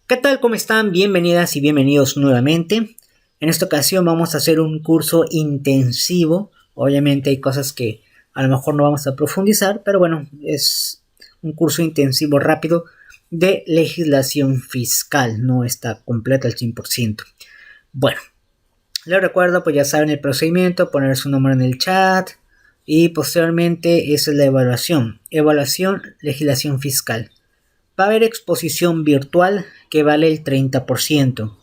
¿Qué tal? ¿Cómo están? Bienvenidas y bienvenidos nuevamente. En esta ocasión vamos a hacer un curso intensivo. Obviamente hay cosas que a lo mejor no vamos a profundizar, pero bueno, es un curso intensivo rápido de legislación fiscal. No está completa al 100%. Bueno, les recuerdo, pues ya saben el procedimiento, poner su nombre en el chat y posteriormente esa es la evaluación. Evaluación, legislación fiscal. Va a haber exposición virtual que vale el 30%.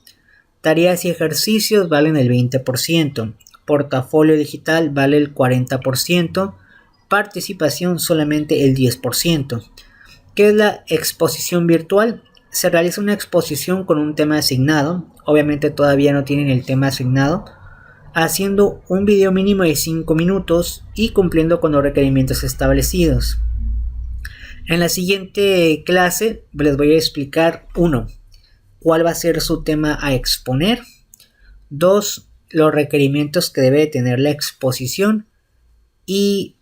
Tareas y ejercicios valen el 20%. Portafolio digital vale el 40%. Participación solamente el 10%. ¿Qué es la exposición virtual? Se realiza una exposición con un tema asignado. Obviamente todavía no tienen el tema asignado. Haciendo un video mínimo de 5 minutos y cumpliendo con los requerimientos establecidos. En la siguiente clase les voy a explicar 1. Cuál va a ser su tema a exponer. 2. Los requerimientos que debe tener la exposición. Y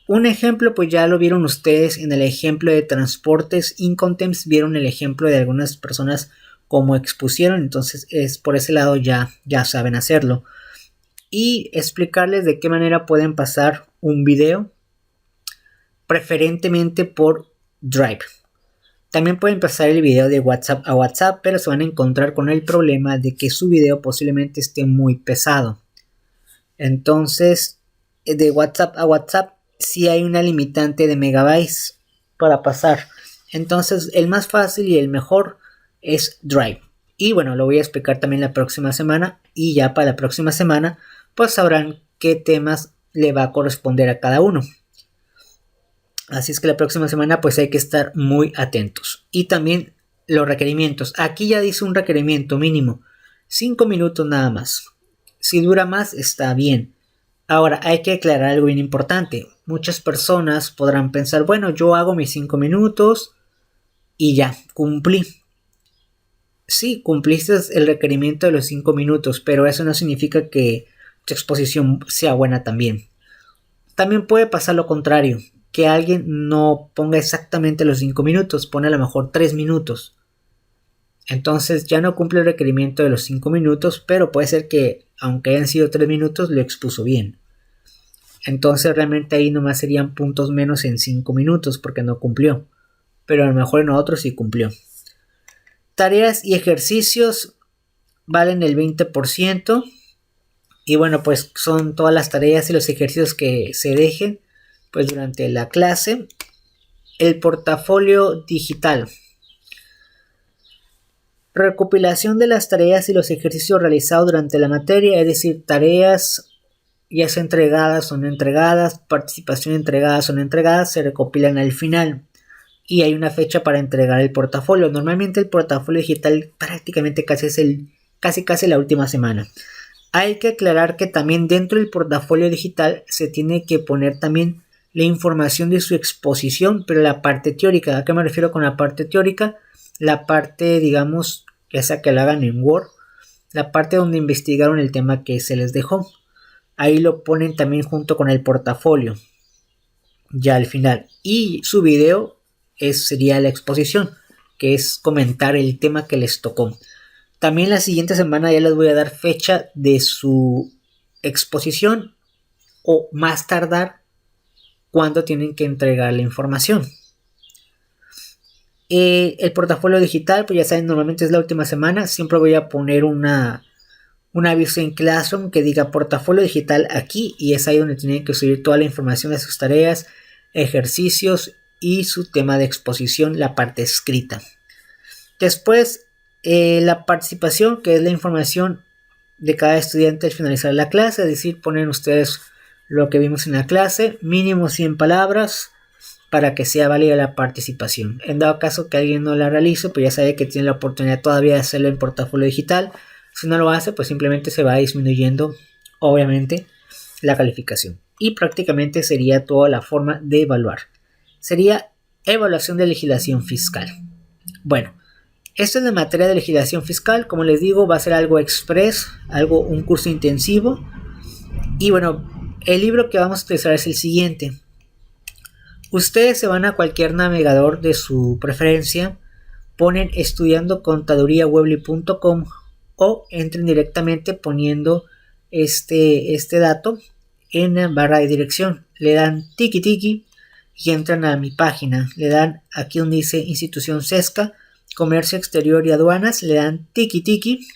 un ejemplo, pues ya lo vieron ustedes en el ejemplo de transportes Incontemps. Vieron el ejemplo de algunas personas cómo expusieron. Entonces es por ese lado ya saben hacerlo. Y explicarles de qué manera pueden pasar un video. Preferentemente por Drive. También pueden pasar el video de WhatsApp a WhatsApp, pero se van a encontrar con el problema de que su video posiblemente esté muy pesado. Entonces, de WhatsApp a WhatsApp sí hay una limitante de megabytes para pasar. Entonces, el más fácil y el mejor es Drive. Y bueno, lo voy a explicar también la próxima semana. Y ya para la próxima semana, pues sabrán qué temas le va a corresponder a cada uno. Así es que la próxima semana pues hay que estar muy atentos. Y también los requerimientos. Aquí ya dice un requerimiento mínimo. 5 minutos nada más. Si dura más está bien. Ahora hay que aclarar algo bien importante. Muchas personas podrán pensar, bueno, yo hago mis 5 minutos y ya, cumplí. Sí, cumpliste el requerimiento de los 5 minutos, pero eso no significa que tu exposición sea buena también. También puede pasar lo contrario. Que alguien no ponga exactamente los 5 minutos, pone a lo mejor 3 minutos. Entonces ya no cumple el requerimiento de los 5 minutos, pero puede ser que, aunque hayan sido 3 minutos, lo expuso bien. Entonces realmente ahí nomás serían puntos menos en 5 minutos porque no cumplió. Pero a lo mejor en otros sí cumplió. Tareas y ejercicios valen el 20%. Y bueno, pues son todas las tareas y los ejercicios que se dejen pues durante la clase. El portafolio digital. Recopilación de las tareas y los ejercicios realizados durante la materia, es decir, tareas ya sea entregadas o no entregadas, participación entregadas o no entregadas, se recopilan al final. Y hay una fecha para entregar el portafolio. Normalmente el portafolio digital prácticamente casi la última semana. Hay que aclarar que también dentro del portafolio digital se tiene que poner también la información de su exposición, pero la parte teórica. ¿A qué me refiero con la parte teórica? La parte, digamos, ya sea que la hagan en Word, la parte donde investigaron el tema que se les dejó. Ahí lo ponen también junto con el portafolio, ya al final. Y su video sería la exposición, que es comentar el tema que les tocó. También la siguiente semana ya les voy a dar fecha de su exposición o más tardar cuando tienen que entregar la información. El portafolio digital, pues ya saben, normalmente es la última semana. Siempre voy a poner un aviso en Classroom que diga portafolio digital aquí, y es ahí donde tienen que subir toda la información de sus tareas, ejercicios y su tema de exposición, la parte escrita. Después, la participación, que es la información de cada estudiante al finalizar la clase, es decir, ponen ustedes lo que vimos en la clase, mínimo 100 palabras para que sea válida la participación. En dado caso que alguien no la realice, pues ya sabe que tiene la oportunidad todavía de hacerlo en portafolio digital. Si no lo hace, pues simplemente se va disminuyendo, obviamente, la calificación. Y prácticamente sería toda la forma de evaluar. Sería evaluación de legislación fiscal. Bueno, esto es de materia de legislación fiscal. Como les digo, va a ser algo express, un curso intensivo. Y bueno, el libro que vamos a utilizar es el siguiente. Ustedes se van a cualquier navegador de su preferencia, ponen estudiandocontadoriawebly.com o entren directamente poniendo este dato en la barra de dirección. Le dan tiki tiki y entran a mi página. Le dan aquí donde dice institución SESCA, comercio exterior y aduanas. Le dan tiki tiki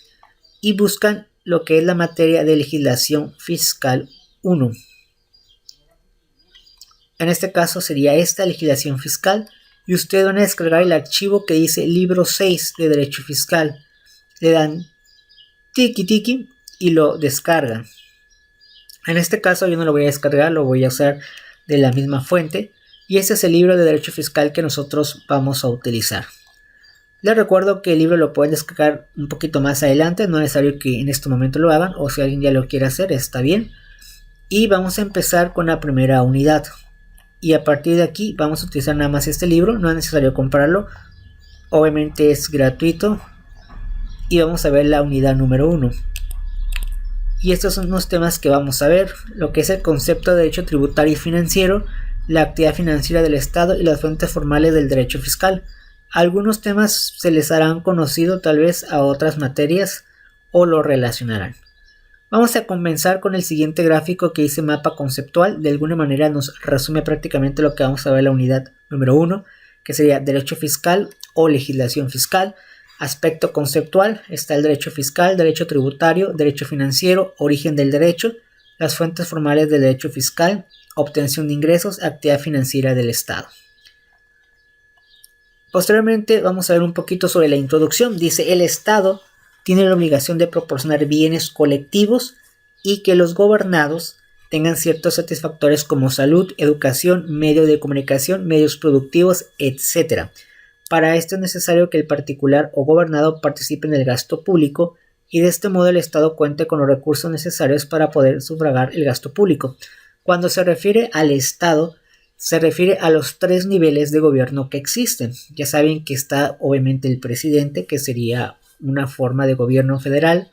y buscan lo que es la materia de legislación fiscal 1. En este caso sería esta legislación fiscal y ustedes van a descargar el archivo que dice libro 6 de derecho fiscal. Le dan tiki tiki y lo descargan. En este caso yo no lo voy a descargar, lo voy a usar de la misma fuente y este es el libro de derecho fiscal que nosotros vamos a utilizar. Les recuerdo que el libro lo pueden descargar un poquito más adelante, no es necesario que en este momento lo hagan, o si alguien ya lo quiere hacer está bien. Y vamos a empezar con la primera unidad. Y a partir de aquí vamos a utilizar nada más este libro, no es necesario comprarlo, obviamente es gratuito. Y vamos a ver la unidad número 1. Y estos son los temas que vamos a ver, lo que es el concepto de derecho tributario y financiero, la actividad financiera del Estado y las fuentes formales del derecho fiscal. Algunos temas se les harán conocido tal vez a otras materias o lo relacionarán. Vamos a comenzar con el siguiente gráfico que dice mapa conceptual. De alguna manera nos resume prácticamente lo que vamos a ver en la unidad número 1, que sería derecho fiscal o legislación fiscal. Aspecto conceptual está el derecho fiscal, derecho tributario, derecho financiero, origen del derecho, las fuentes formales del derecho fiscal, obtención de ingresos, actividad financiera del Estado. Posteriormente vamos a ver un poquito sobre la introducción. Dice el Estado tiene la obligación de proporcionar bienes colectivos y que los gobernados tengan ciertos satisfactores como salud, educación, medio de comunicación, medios productivos, etc. Para esto es necesario que el particular o gobernado participe en el gasto público y de este modo el Estado cuente con los recursos necesarios para poder sufragar el gasto público. Cuando se refiere al Estado, se refiere a los 3 niveles de gobierno que existen. Ya saben que está obviamente el presidente, que sería una forma de gobierno federal.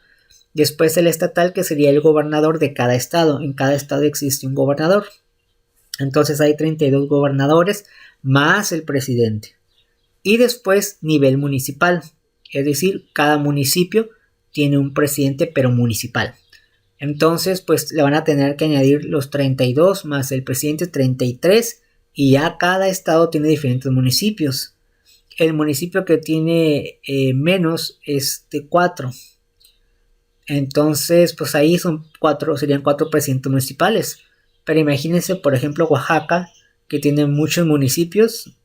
Después el estatal, que sería el gobernador de cada estado. En cada estado existe un gobernador. Entonces hay 32 gobernadores más el presidente. Y después nivel municipal, es decir, cada municipio tiene un presidente pero municipal. Entonces pues le van a tener que añadir los 32 más el presidente 33 y ya cada estado tiene diferentes municipios. El municipio que tiene menos es de 4. Entonces pues ahí serían 4 presidentes municipales. Pero imagínense por ejemplo Oaxaca, que tiene muchos municipios.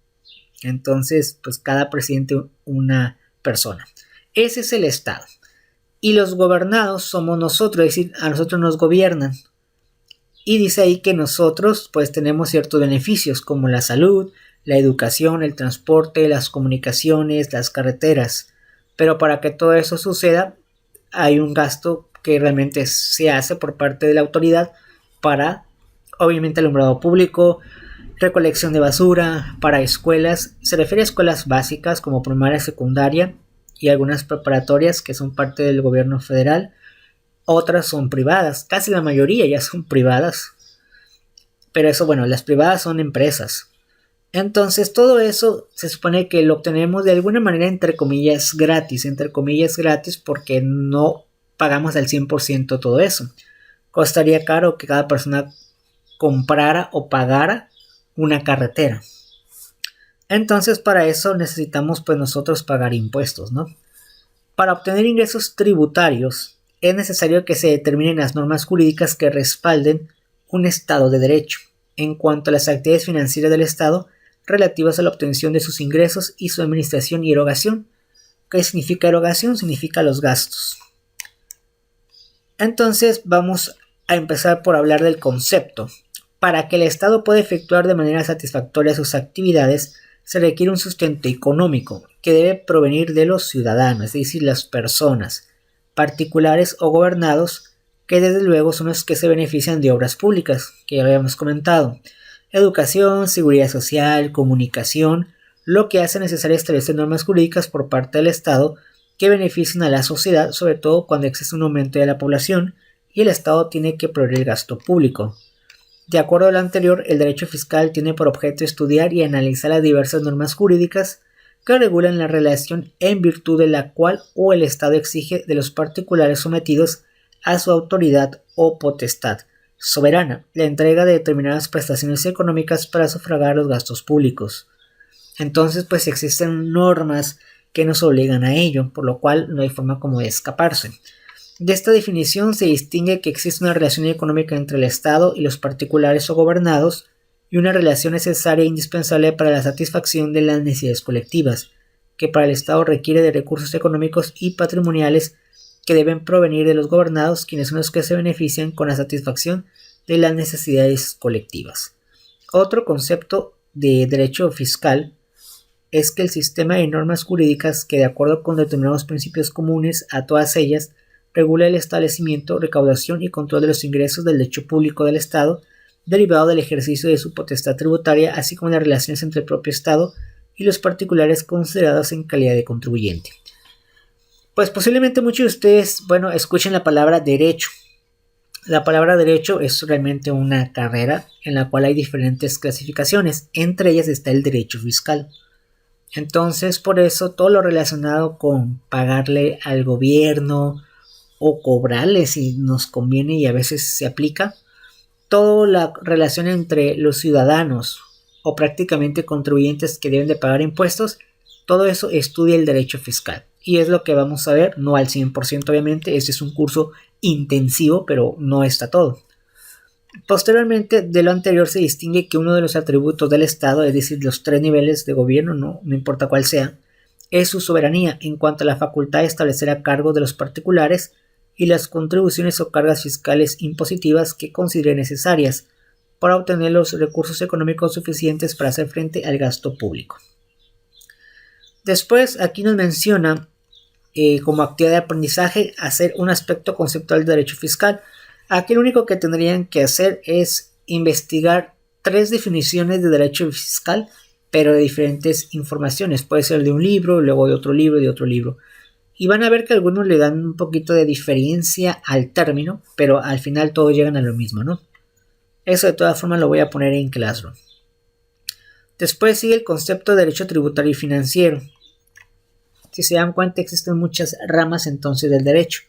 Entonces, pues cada presidente una persona. Ese es el Estado. Y los gobernados somos nosotros, es decir, a nosotros nos gobiernan. Y dice ahí que nosotros pues tenemos ciertos beneficios como la salud, la educación, el transporte, las comunicaciones, las carreteras. Pero para que todo eso suceda, hay un gasto que realmente se hace por parte de la autoridad para, obviamente, alumbrado público, recolección de basura, para escuelas. Se refiere a escuelas básicas como primaria, secundaria y algunas preparatorias que son parte del gobierno federal. Otras son privadas, casi la mayoría ya son privadas. Pero eso, bueno, las privadas son empresas. Entonces todo eso se supone que lo obtenemos de alguna manera entre comillas gratis porque no pagamos al 100% todo eso. Costaría caro que cada persona comprara o pagara una carretera. Entonces para eso necesitamos pues nosotros pagar impuestos, ¿no? Para obtener ingresos tributarios es necesario que se determinen las normas jurídicas que respalden un Estado de Derecho en cuanto a las actividades financieras del Estado relativas a la obtención de sus ingresos y su administración y erogación. ¿Qué significa erogación? Significa los gastos. Entonces vamos a empezar por hablar del concepto. Para que el Estado pueda efectuar de manera satisfactoria sus actividades, se requiere un sustento económico que debe provenir de los ciudadanos, es decir, las personas, particulares o gobernados, que desde luego son los que se benefician de obras públicas, que ya lo habíamos comentado, educación, seguridad social, comunicación, lo que hace necesario establecer normas jurídicas por parte del Estado que beneficien a la sociedad, sobre todo cuando existe un aumento de la población y el Estado tiene que proveer el gasto público. De acuerdo a lo anterior, el derecho fiscal tiene por objeto estudiar y analizar las diversas normas jurídicas que regulan la relación en virtud de la cual o el Estado exige de los particulares sometidos a su autoridad o potestad soberana la entrega de determinadas prestaciones económicas para sufragar los gastos públicos. Entonces, pues existen normas que nos obligan a ello, por lo cual no hay forma como de escaparse. De esta definición se distingue que existe una relación económica entre el Estado y los particulares o gobernados y una relación necesaria e indispensable para la satisfacción de las necesidades colectivas, que para el Estado requiere de recursos económicos y patrimoniales que deben provenir de los gobernados, quienes son los que se benefician con la satisfacción de las necesidades colectivas. Otro concepto de derecho fiscal es que el sistema de normas jurídicas que, de acuerdo con determinados principios comunes a todas ellas, regula el establecimiento, recaudación y control de los ingresos del derecho público del Estado, derivado del ejercicio de su potestad tributaria, así como las relaciones entre el propio Estado y los particulares considerados en calidad de contribuyente. Pues posiblemente muchos de ustedes, escuchen la palabra derecho. La palabra derecho es realmente una carrera en la cual hay diferentes clasificaciones, entre ellas está el derecho fiscal. Entonces, por eso todo lo relacionado con pagarle al gobierno o cobrarle si nos conviene y a veces se aplica, toda la relación entre los ciudadanos o prácticamente contribuyentes que deben de pagar impuestos, todo eso estudia el derecho fiscal. Y es lo que vamos a ver, no al 100% obviamente, este es un curso intensivo, pero no está todo. Posteriormente, de lo anterior se distingue que uno de los atributos del Estado, es decir, los 3 niveles de gobierno, no importa cuál sea, es su soberanía en cuanto a la facultad de establecer a cargo de los particulares y las contribuciones o cargas fiscales impositivas que considere necesarias para obtener los recursos económicos suficientes para hacer frente al gasto público. Después, aquí nos menciona como actividad de aprendizaje hacer un aspecto conceptual del derecho fiscal. Aquí lo único que tendrían que hacer es investigar 3 definiciones de derecho fiscal, pero de diferentes informaciones. Puede ser de un libro, luego de otro libro y de otro libro. Y van a ver que algunos le dan un poquito de diferencia al término, pero al final todos llegan a lo mismo, ¿no? Eso de todas formas lo voy a poner en Classroom. Después sigue el concepto de derecho tributario y financiero. Si se dan cuenta, existen muchas ramas entonces del derecho.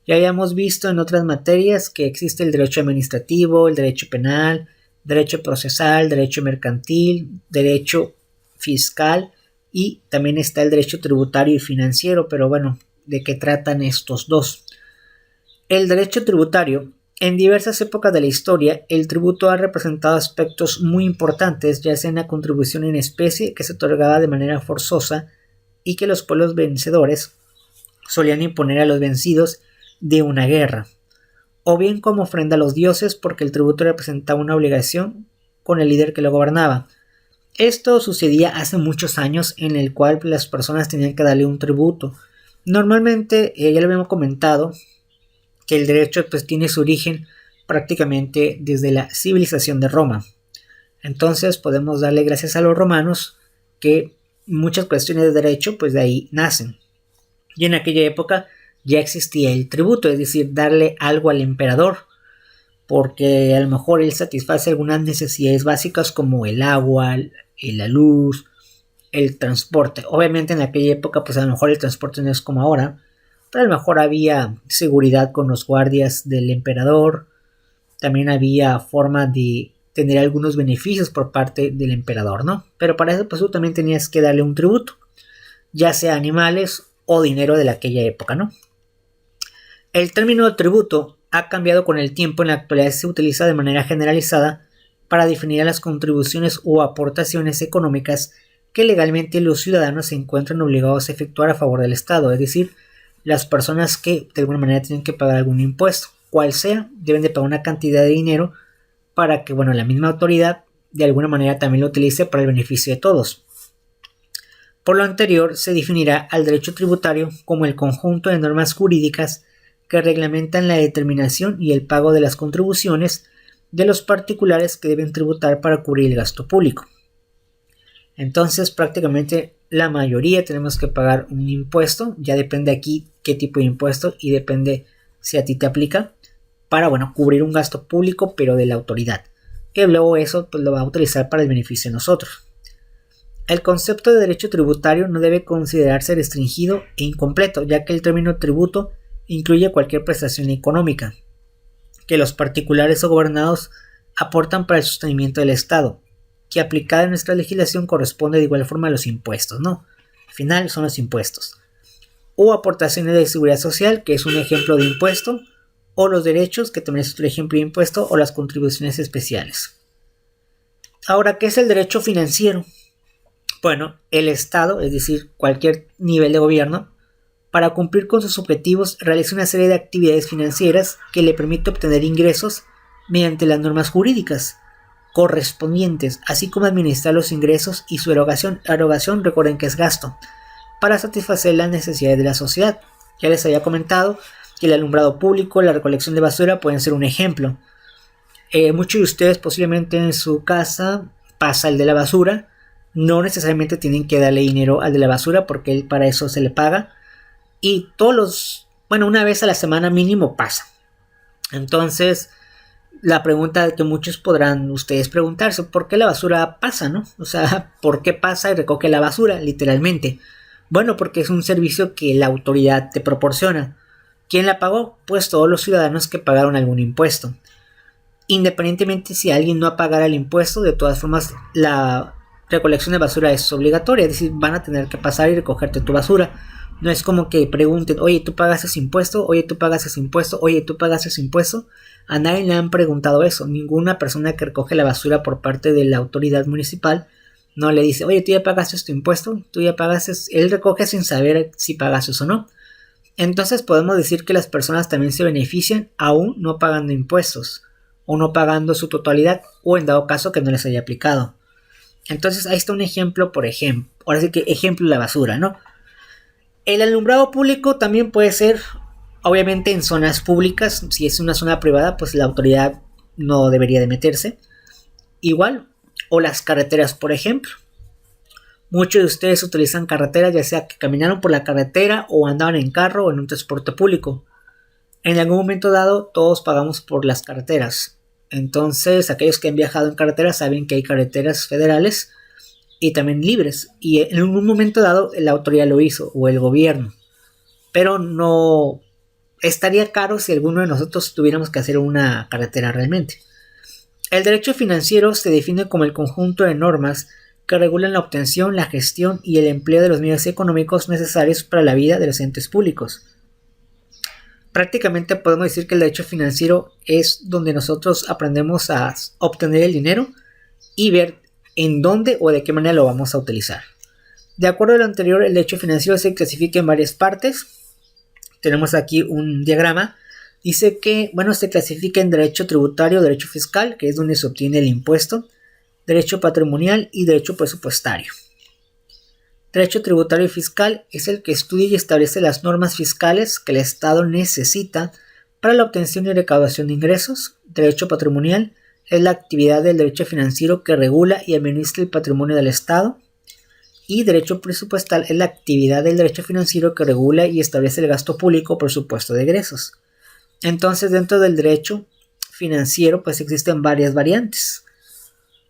Ya habíamos visto en otras materias que existe el derecho administrativo, el derecho penal, derecho procesal, derecho mercantil, derecho fiscal y también está el derecho tributario y financiero, pero bueno, ¿de qué tratan estos dos? El derecho tributario. En diversas épocas de la historia, el tributo ha representado aspectos muy importantes, ya sea en la contribución en especie que se otorgaba de manera forzosa y que los pueblos vencedores solían imponer a los vencidos de una guerra, o bien como ofrenda a los dioses porque el tributo representaba una obligación con el líder que lo gobernaba. Esto sucedía hace muchos años en el cual las personas tenían que darle un tributo. Normalmente, ya lo habíamos comentado, que el derecho pues tiene su origen prácticamente desde la civilización de Roma. Entonces podemos darle gracias a los romanos que muchas cuestiones de derecho pues de ahí nacen. Y en aquella época ya existía el tributo, es decir, darle algo al emperador, porque a lo mejor él satisface algunas necesidades básicas como el agua, la luz, el transporte. Obviamente en aquella época pues a lo mejor el transporte no es como ahora, pero a lo mejor había seguridad con los guardias del emperador, también había forma de tener algunos beneficios por parte del emperador, ¿no? Pero para eso pues tú también tenías que darle un tributo, ya sea animales o dinero de aquella época, ¿no? El término tributo ha cambiado con el tiempo. En la actualidad se utiliza de manera generalizada para definir a las contribuciones o aportaciones económicas que legalmente los ciudadanos se encuentran obligados a efectuar a favor del Estado, es decir, las personas que de alguna manera tienen que pagar algún impuesto, cual sea, deben de pagar una cantidad de dinero para que, la misma autoridad de alguna manera también lo utilice para el beneficio de todos. Por lo anterior, se definirá al derecho tributario como el conjunto de normas jurídicas que reglamentan la determinación y el pago de las contribuciones de los particulares que deben tributar para cubrir el gasto público. Entonces, prácticamente la mayoría tenemos que pagar un impuesto, ya depende aquí qué tipo de impuesto y depende si a ti te aplica, para, cubrir un gasto público, pero de la autoridad, que luego eso pues, lo va a utilizar para el beneficio de nosotros. El concepto de derecho tributario no debe considerarse restringido e incompleto, ya que el término tributo incluye cualquier prestación económica que los particulares o gobernados aportan para el sostenimiento del Estado, que aplicada en nuestra legislación corresponde de igual forma a los impuestos, ¿no? Al final son los impuestos. O aportaciones de seguridad social, que es un ejemplo de impuesto, o los derechos, que también es otro ejemplo de impuesto, o las contribuciones especiales. Ahora, ¿qué es el derecho financiero? Bueno, el Estado, es decir, cualquier nivel de gobierno, para cumplir con sus objetivos realiza una serie de actividades financieras que le permite obtener ingresos mediante las normas jurídicas correspondientes, así como administrar los ingresos y su erogación. Erogación, recuerden que es gasto, para satisfacer las necesidades de la sociedad. Ya les había comentado que el alumbrado público, la recolección de basura pueden ser un ejemplo. Muchos de ustedes posiblemente en su casa pasa el de la basura. No necesariamente tienen que darle dinero al de la basura porque para eso se le paga. Y una vez a la semana mínimo pasa. Entonces, la pregunta que muchos podrán ustedes preguntarse, ¿por qué la basura pasa, no? O sea, ¿por qué pasa y recoge la basura, literalmente? Bueno, porque es un servicio que la autoridad te proporciona. ¿Quién la pagó? Pues todos los ciudadanos que pagaron algún impuesto. Independientemente si alguien no pagara el impuesto, de todas formas la recolección de basura es obligatoria, es decir, van a tener que pasar y recogerte tu basura. No es como que pregunten, oye, ¿tú pagas ese impuesto? Oye, ¿tú pagas ese impuesto? Oye, ¿tú pagas ese impuesto? A nadie le han preguntado eso. Ninguna persona que recoge la basura por parte de la autoridad municipal no le dice, oye, ¿tú ya pagaste tu impuesto? ¿Tú ya pagaste? Él recoge sin saber si pagas eso o no. Entonces podemos decir que las personas también se benefician aún no pagando impuestos o no pagando su totalidad, o en dado caso que no les haya aplicado. Entonces ahí está un ejemplo, por ejemplo. Ahora sí que ejemplo de la basura, ¿no? El alumbrado público también puede ser, obviamente, en zonas públicas. Si es una zona privada, pues la autoridad no debería de meterse. Igual, o las carreteras, por ejemplo. Muchos de ustedes utilizan carreteras, ya sea que caminaron por la carretera o andaban en carro o en un transporte público. En algún momento dado, todos pagamos por las carreteras. Entonces, aquellos que han viajado en carretera saben que hay carreteras federales y también libres. Y en un momento dado, la autoridad lo hizo, o el gobierno. Pero no estaría caro si alguno de nosotros tuviéramos que hacer una carretera realmente. El derecho financiero se define como el conjunto de normas que regulan la obtención, la gestión y el empleo de los medios económicos necesarios para la vida de los entes públicos. Prácticamente podemos decir que el derecho financiero es donde nosotros aprendemos a obtener el dinero y ver en dónde o de qué manera lo vamos a utilizar. De acuerdo a lo anterior, el derecho financiero se clasifica en varias partes. Tenemos aquí un diagrama. Dice que, se clasifica en derecho tributario, derecho fiscal, que es donde se obtiene el impuesto, derecho patrimonial y derecho presupuestario. Derecho tributario y fiscal es el que estudia y establece las normas fiscales que el Estado necesita para la obtención y recaudación de ingresos. Derecho patrimonial es la actividad del derecho financiero que regula y administra el patrimonio del Estado. Y derecho presupuestal es la actividad del derecho financiero que regula y establece el gasto público por supuesto de egresos. Entonces, dentro del derecho financiero, pues existen varias variantes,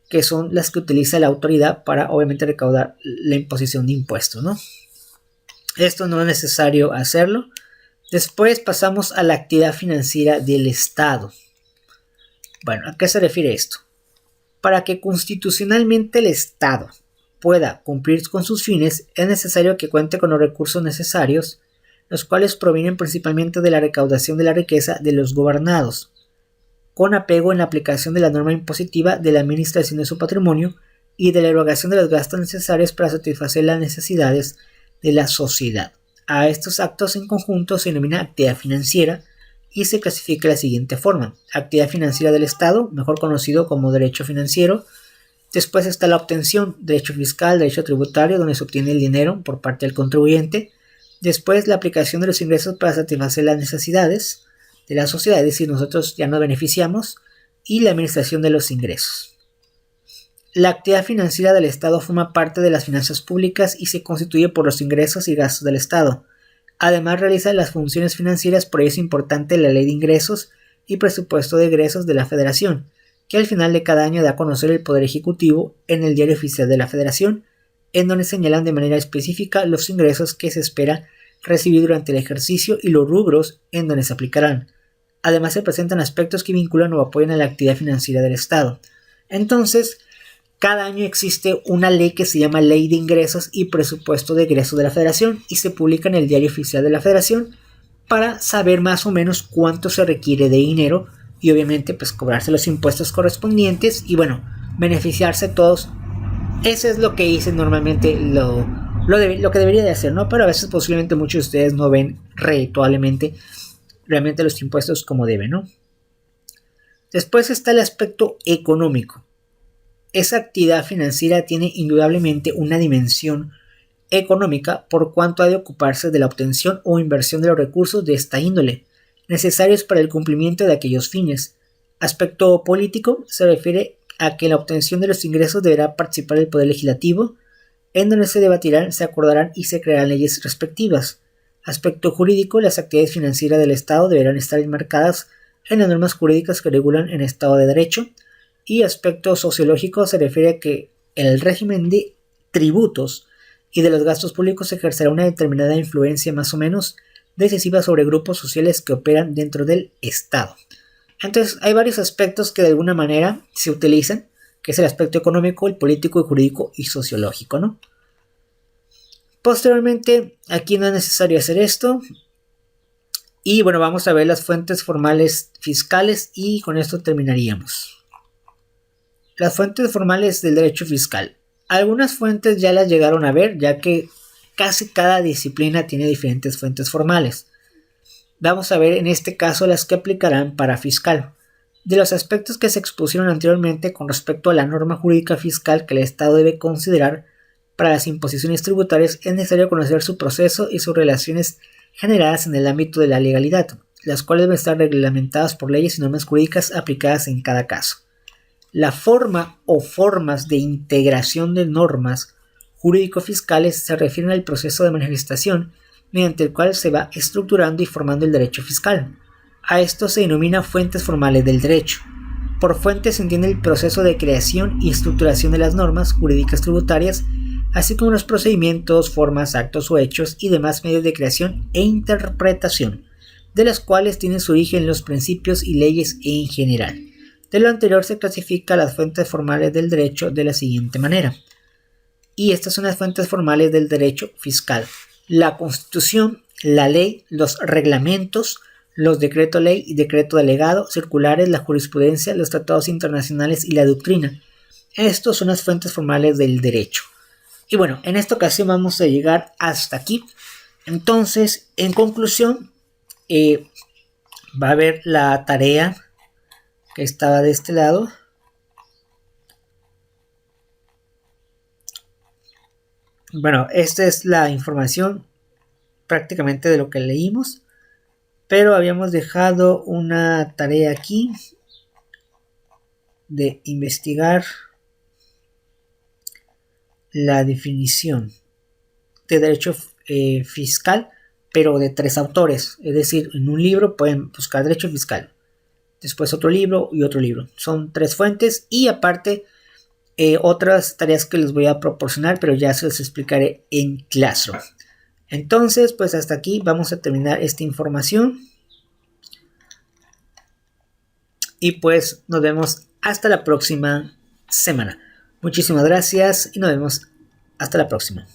que son las que utiliza la autoridad para, obviamente, recaudar la imposición de impuestos, ¿no? Esto no es necesario hacerlo. Después pasamos a la actividad financiera del Estado. Bueno, ¿a qué se refiere esto? Para que constitucionalmente el Estado pueda cumplir con sus fines, es necesario que cuente con los recursos necesarios, los cuales provienen principalmente de la recaudación de la riqueza de los gobernados, con apego en la aplicación de la norma impositiva de la administración de su patrimonio y de la erogación de los gastos necesarios para satisfacer las necesidades de la sociedad. A estos actos en conjunto se denomina actividad financiera y se clasifica de la siguiente forma: actividad financiera del Estado, mejor conocido como derecho financiero. Después está la obtención, derecho fiscal, derecho tributario, donde se obtiene el dinero por parte del contribuyente. Después la aplicación de los ingresos para satisfacer las necesidades de la sociedad, es decir, nosotros ya nos beneficiamos, y la administración de los ingresos. La actividad financiera del Estado forma parte de las finanzas públicas y se constituye por los ingresos y gastos del Estado. Además realiza las funciones financieras, por ello es importante la Ley de Ingresos y Presupuesto de Egresos de la Federación, que al final de cada año da a conocer el Poder Ejecutivo en el Diario Oficial de la Federación, en donde señalan de manera específica los ingresos que se espera recibir durante el ejercicio y los rubros en donde se aplicarán. Además, se presentan aspectos que vinculan o apoyan a la actividad financiera del Estado. Entonces, cada año existe una ley que se llama Ley de Ingresos y Presupuesto de Egresos de la Federación y se publica en el Diario Oficial de la Federación para saber más o menos cuánto se requiere de dinero y obviamente pues cobrarse los impuestos correspondientes y bueno, beneficiarse todos. Eso es lo que dicen normalmente lo que debería de hacer, ¿no? Pero a veces posiblemente muchos de ustedes no ven redituablemente realmente los impuestos como deben, ¿no? Después está el aspecto económico. Esa actividad financiera tiene indudablemente una dimensión económica por cuanto ha de ocuparse de la obtención o inversión de los recursos de esta índole, necesarios para el cumplimiento de aquellos fines. Aspecto político se refiere a que en la obtención de los ingresos deberá participar el Poder Legislativo, en donde se debatirán, se acordarán y se crearán leyes respectivas. Aspecto jurídico, las actividades financieras del Estado deberán estar enmarcadas en las normas jurídicas que regulan el Estado de Derecho. Y aspecto sociológico se refiere a que el régimen de tributos y de los gastos públicos ejercerá una determinada influencia más o menos decisiva sobre grupos sociales que operan dentro del Estado. Entonces hay varios aspectos que de alguna manera se utilizan, que es el aspecto económico, el político, el jurídico y sociológico, ¿no? Posteriormente, aquí no es necesario hacer esto. Y bueno, vamos a ver las fuentes formales fiscales y con esto terminaríamos. Las fuentes formales del derecho fiscal. Algunas fuentes ya las llegaron a ver, ya que casi cada disciplina tiene diferentes fuentes formales. Vamos a ver en este caso las que aplicarán para fiscal. De los aspectos que se expusieron anteriormente con respecto a la norma jurídica fiscal que el Estado debe considerar para las imposiciones tributarias, es necesario conocer su proceso y sus relaciones generadas en el ámbito de la legalidad, las cuales deben estar reglamentadas por leyes y normas jurídicas aplicadas en cada caso. La forma o formas de integración de normas jurídico-fiscales se refieren al proceso de manifestación mediante el cual se va estructurando y formando el derecho fiscal. A esto se denomina fuentes formales del derecho. Por fuentes se entiende el proceso de creación y estructuración de las normas jurídicas tributarias, así como los procedimientos, formas, actos o hechos y demás medios de creación e interpretación, de las cuales tienen su origen los principios y leyes en general. De lo anterior se clasifica las fuentes formales del derecho de la siguiente manera. Y estas son las fuentes formales del derecho fiscal: la Constitución, la ley, los reglamentos, los decreto ley y decreto delegado, circulares, la jurisprudencia, los tratados internacionales y la doctrina. Estos son las fuentes formales del derecho. Y bueno, en esta ocasión vamos a llegar hasta aquí. Entonces, en conclusión, va a haber la tarea que estaba de este lado. Bueno, esta es la información prácticamente de lo que leímos, pero habíamos dejado una tarea aquí de investigar la definición de derecho fiscal, pero de 3 autores. Es decir, en un libro pueden buscar derecho fiscal, después otro libro y otro libro. Son 3 fuentes y aparte otras tareas que les voy a proporcionar, pero ya se los explicaré en Classroom. Entonces, pues hasta aquí vamos a terminar esta información. Y pues nos vemos hasta la próxima semana. Muchísimas gracias y nos vemos hasta la próxima.